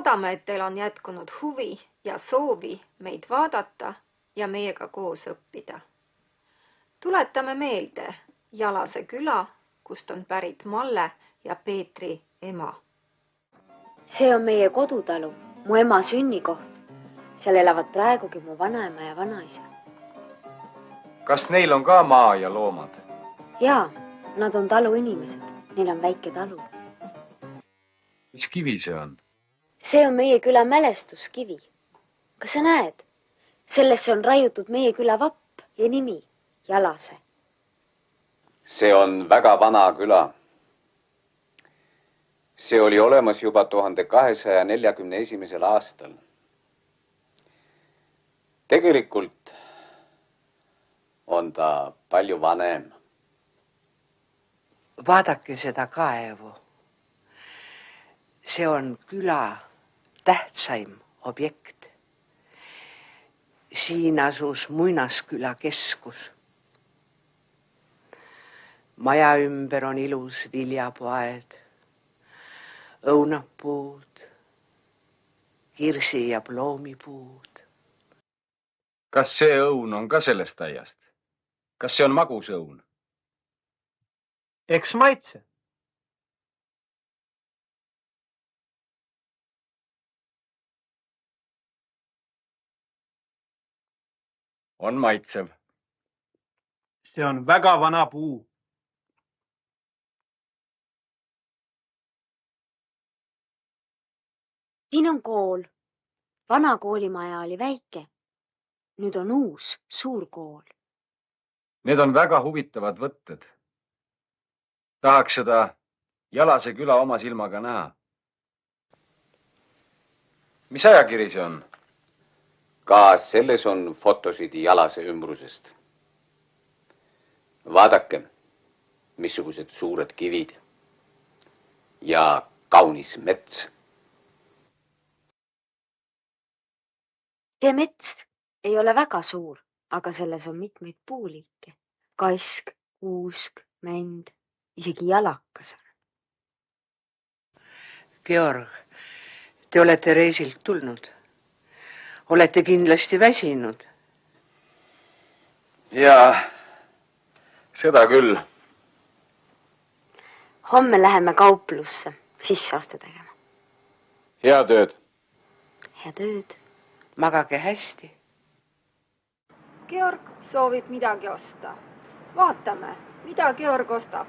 Loodame, et teil on jätkunud huvi ja soovi meid vaadata ja meiega koos õppida. Tuletame meelde Jalase küla, kust on pärit Malle ja Peetri ema. See on meie kodutalu, mu ema sünnikoht. Seal elavad praegugi mu vanaema ja vanaisa. Kas neil on ka maa ja loomad? Jaa, nad on talu inimesed. Neil on väike talu. Mis kivi see on? See on meie küla mälestuskivi. Kas sa näed? Sellesse on raiutud meie küla vapp ja nimi, Jalase. See on väga vana küla. See oli olemas juba 1241. aastal. Tegelikult on ta palju vanem. Vaadake seda kaevu. See on küla tähtsaim objekt. Siin asus Muinasküla keskus. Maja ümber on ilus viljapoed, õunapuud, kirsi- ja ploomipuud. Kas see õun on ka sellest aiast? Kas see on magus õun? Eks maitse. On maitsev. See on väga vana puu. Siin on kool. Vana koolimaja oli väike. Nüüd on uus, suur kool. Need on väga huvitavad võtted. Tahaks seda Jalase küla oma silmaga näha. Mis ajakiri see on? Ka selles on fotosid Jalase ümbrusest. Vaadake, missugused suured kivid ja kaunis mets. See mets ei ole väga suur, aga selles on mitmeid puuliike. Kask, kuusk, mänd, isegi jalakas. Georg, te olete reisilt tulnud. Olete kindlasti väsinud. Jaa, seda küll. Homme läheme kauplusse sisseoste tegema. Head ööd. Head ööd. Magage hästi. Georg soovib midagi osta. Vaatame, mida Georg ostab.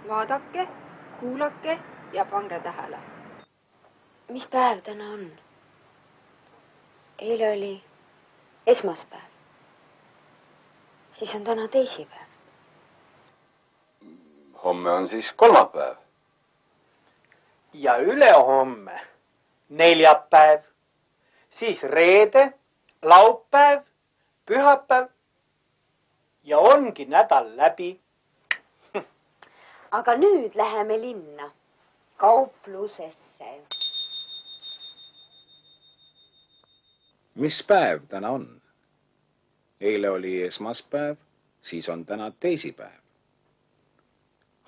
Vaadake, kuulake ja pange tähele. Mis päev täna on? Eile oli esmaspäev. Siis on täna teisipäev. Homme on siis kolmapäev. Ja ülehomme neljapäev, siis reede, laupäev, pühapäev ja ongi nädal läbi. Aga nüüd läheme linna, kauplusesse. Mis päev täna on? Eile oli esmaspäev, siis on täna teisipäev.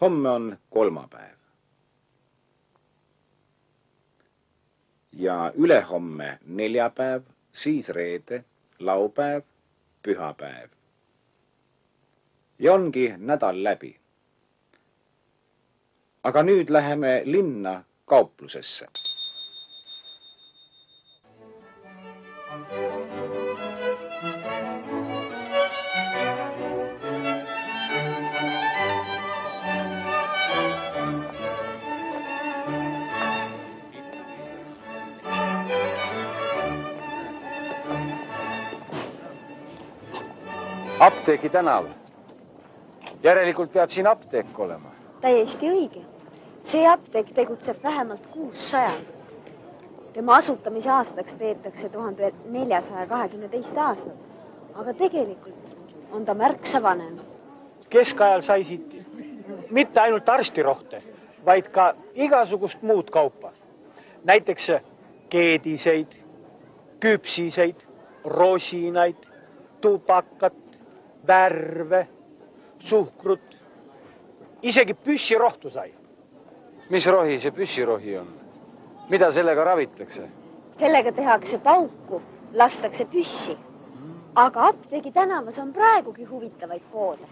Homme on kolmapäev. Ja ülehomme neljapäev, siis reede, laupäev, pühapäev. Ja ongi nädal läbi. Aga nüüd läheme linna kauplusesse. Apteegi tänav. Järelikult peab siin apteek olema. Täiesti õige. See apteek tegutseb vähemalt 600. Tema asutamise aastaks peetakse 1422. aastat. Aga tegelikult on ta märksa vanem. Keskajal sai siit mitte ainult arstirohte, vaid ka igasugust muud kaupa. Näiteks keediseid, küpsiseid, rosinaid, tubakat, värve, suhkrut, isegi püssirohtu sai. Mis rohi see püssirohi on? Mida sellega ravitakse? sellega tehakse pauku, lastakse püssi. Aga Apteegi tänavas on praegugi huvitavaid poode.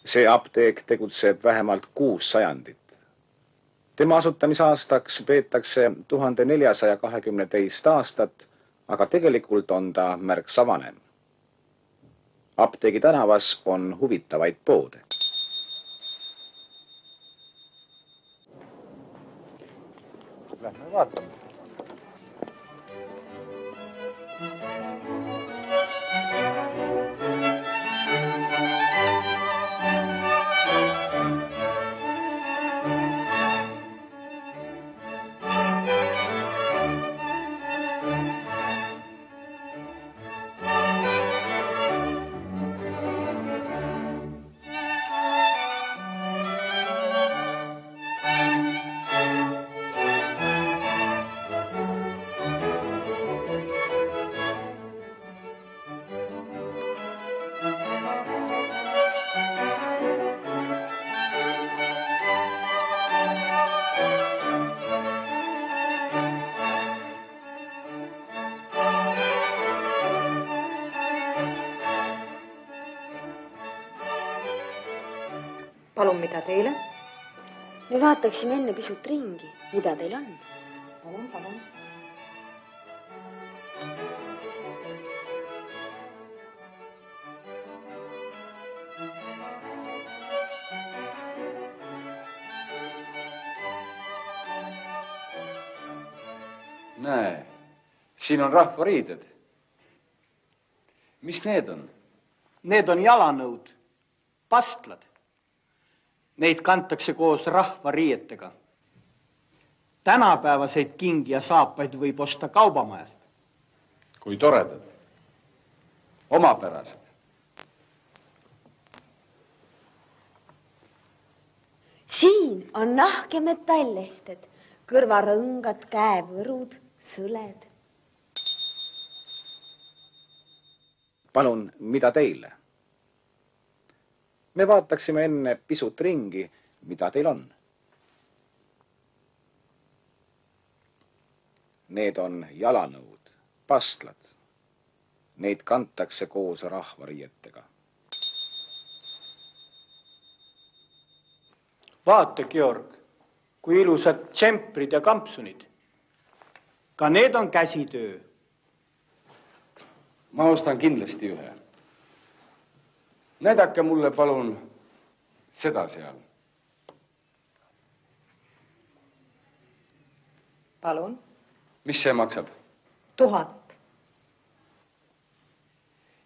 See apteek tegutseb vähemalt 6 sajandit. Tema asutamisaastaks peetakse 1422 aastat, aga tegelikult on ta märksa vanem. Apteegi tänavas on huvitavaid poode. Lähme vaatame. Palun, mida teile? Me vaataksime enne pisut ringi, mida teil on. Palun, palun. Näe, siin on rahvariided. Mis need on? Need on jalanõud, pastlad. Neid kantakse koos rahvariietega. Tänapäevaseid kingi ja saapaid võib osta kaubamajast. Kui toredad. Omapärased. Siin on nahk ja metalllehted, kõrvarõngad, käevõrud, sõled. Palun, mida teile? Me vaataksime enne pisut ringi, mida teil on. Need on jalanõud, pastlad. Neid kantakse koos rahvariietega. Vaata, Georg, kui ilusad tšemprid ja kampsunid. Ka need on käsitöö. Ma ostan kindlasti ühe. Näidake mulle palun seda seal. Palun. Mis see maksab? 1000.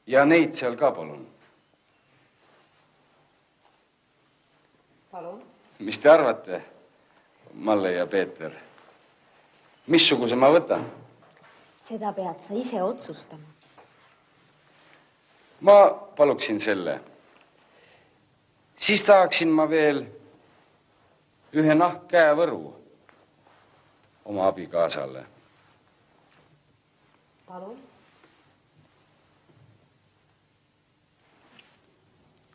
Ja neid seal ka palun. Palun. Mis te arvate, Malle ja Peeter? Missuguse ma võtan? Seda pead sa ise otsustama. Ma paluksin selle. Siis tahaksin ma veel ühe nahkkäevõru oma abikaasale. Palun.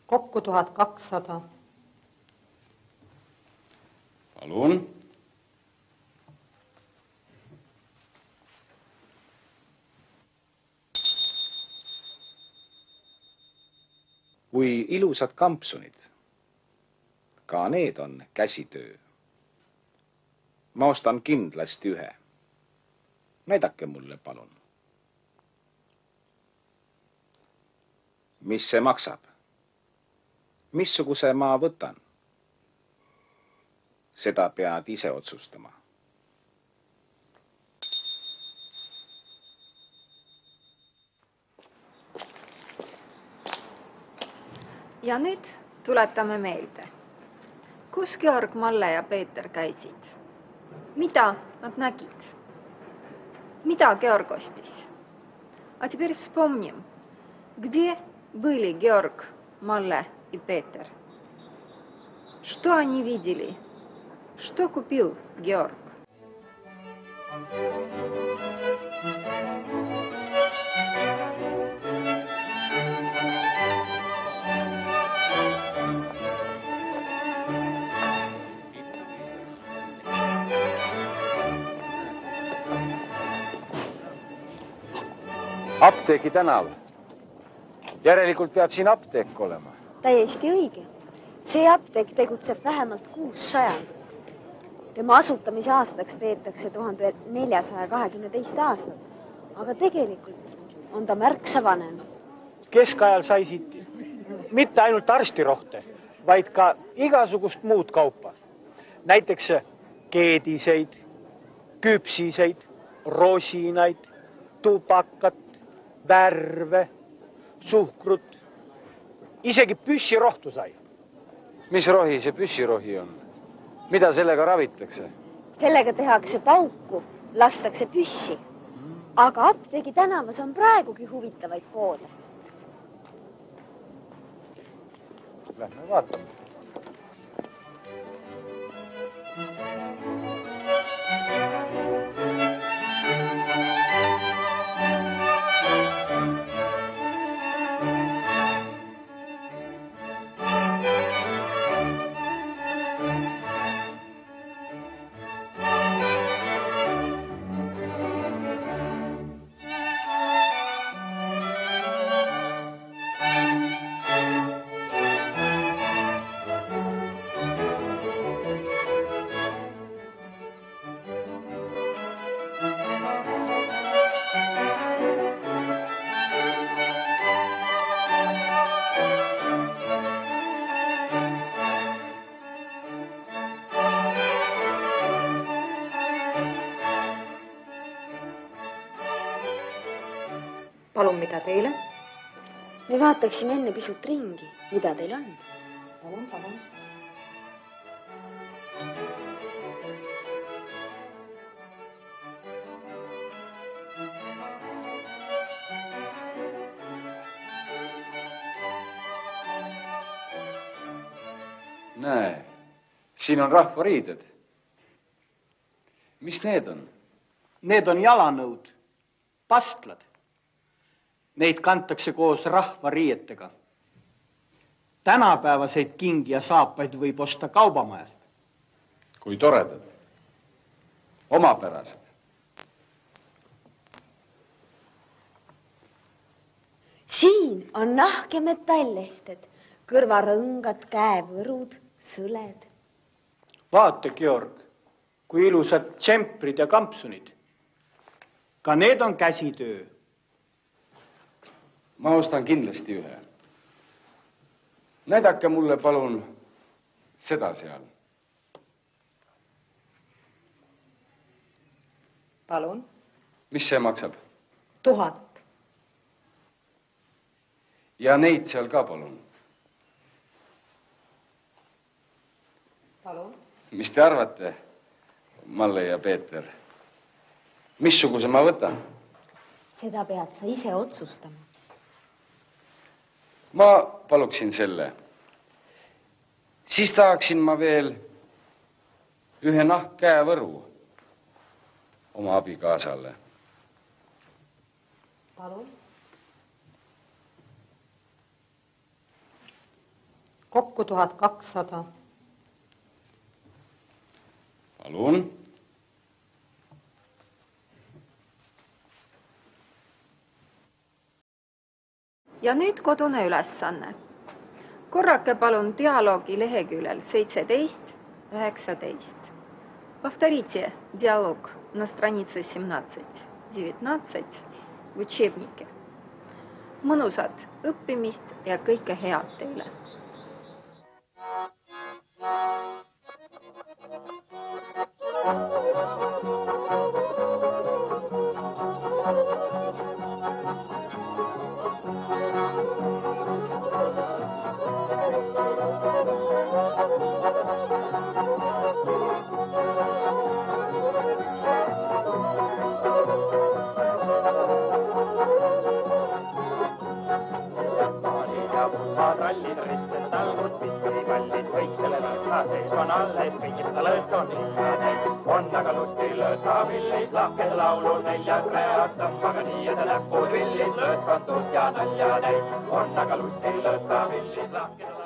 Kokku 1200. Palun. Kui ilusad kampsunid, ka need on käsitöö. Ma ostan kindlasti ühe. Näidake mulle, palun. Mis see maksab? Missuguse ma võtan? Seda pead ise otsustama. Ja nüüd tuletame meelde. Kus Georg, Malle ja Peeter käisid? Mida nad nägid? Mida Georg ostis? А теперь вспомним, где были Georg, Malle и Peeter? Что они видели? Что купил Georg? Apteegi tänav. Järelikult peab siin apteek olema. Täiesti õige. See apteek tegutseb vähemalt 600. Tema asutamise aastaks peetakse 1422 aastat, aga tegelikult on ta märksa vanem. Keskajal sai siit mitte ainult arstirohte, vaid ka igasugust muud kaupa. Näiteks keediseid, küpsiseid, rosinaid, tubakat, värve, suhkrut, isegi püssirohtu sai. Mis rohi see püssirohi on? Mida sellega ravitakse? Sellega tehakse pauku, lastakse püssi. Aga apteegi tänavas on praegugi huvitavaid poode. Lähme vaatame. Palun, mida teile? Me vaataksime enne pisut ringi, mida teil on. Palun, palun. Näe, siin on rahvariided. Mis need on? Need on jalanõud, pastlad. Neid kantakse koos rahvariietega. Tänapäevaseid kingi ja saapaid võib osta kaubamajast. Kui toredad. Omapärased. Siin on nahk ja metallehted, kõrvarõngad, käevõrud, sõled. Vaata, Georg, kui ilusad tšemprid ja kampsunid. Ka need on käsitöö. Ma ostan kindlasti ühe. Näidake mulle palun seda seal. Palun. Mis see maksab? 1000. Ja neid seal ka palun. Palun. Mis te arvate, Malle ja Peeter? Missuguse ma võtan? Seda pead sa ise otsustama. Ma paluksin selle. Siis tahaksin ma veel ühe nahkkäevõru oma abikaasale. Palun. Kokku 1200. Palun. Ja nüüd kodune ülesanne. Korrake palun dialoogi leheküljel 17-19. Повторите диалог на странице 17-19 в учебнике. Mõnusat õppimist ja kõike head teile. On aga lusti lõõtsavillis, lahked laulud neljas reas, tõmbaga nii, et näpud villis, lõõtsatud ja nalja täis. On aga lusti lõõtsavillis, lahked